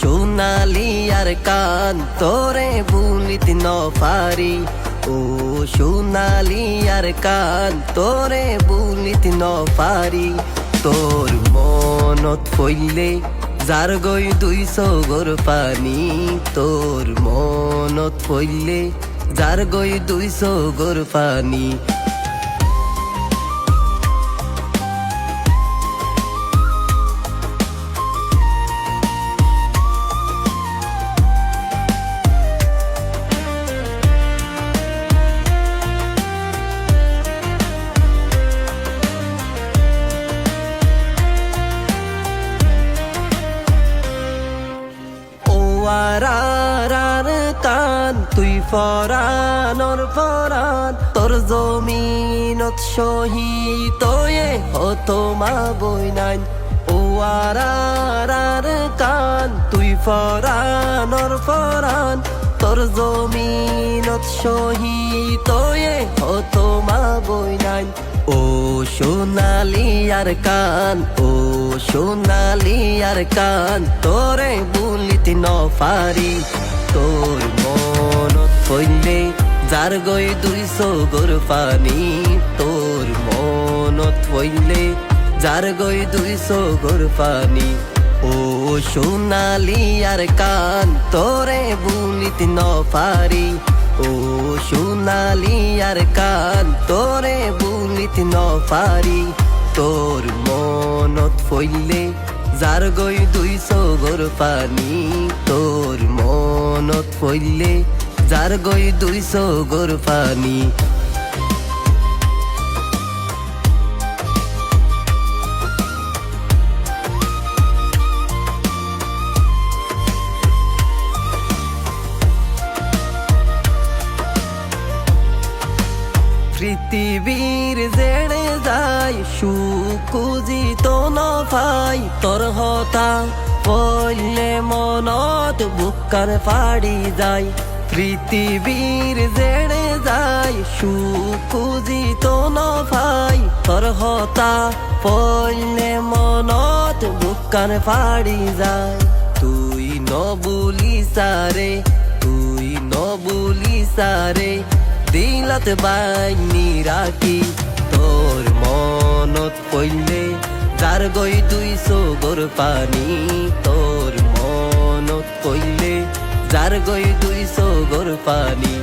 সোনালি আর কান তোরে ভুলিতে ন পারি ও সোনালি আর কান তোরে ভুলিতে ন পারি তোর মনত পইলে যার গই 200 গর পানি তোর মনত পইলে যার গই 200 গর পানি আর কান তুই ফরানর ফরান তোর জমিনত শহীদ হয়ে হতো মা বই নাই ও আর কান তুই ফরানর ফরান তোর জমিনত শহীদ হয়ে হতো মা বই নাই ও সোনালি আর কান ও সোনালি আর কান তোরে ভুলিতে ন পারি তোর মনত পইলে যার গই 200 গর পানি তোর মনত পইলে যার গই 200 গর পানি ও সোনালি আর কান তোরে ভুলিতে ন পারি ও সোনালি আর কান তোরে ভুলিতে ন পারি তোর মনত পইলে যার গই 200 গর পানি তোর মনত পইলে যার গই 200 গর পানি পৃথিবীর জেড়ে যায় সুকুজি তো ন পাই তোর হতা পইলে মনত বুকার পাড়ি যায় পৃথিবীর জেড়ে যায় সুকুজি তো ন পাই তোর হতা পইলে মনত বুকার পাড়ি যায় তুই ন বলিসারে তুই ন বলিসারে দিলত বাইনি রাখি তোর মনত পইলে যার গই 200 গর পানি তোর মনত পইলে যার গই 200 গর পানি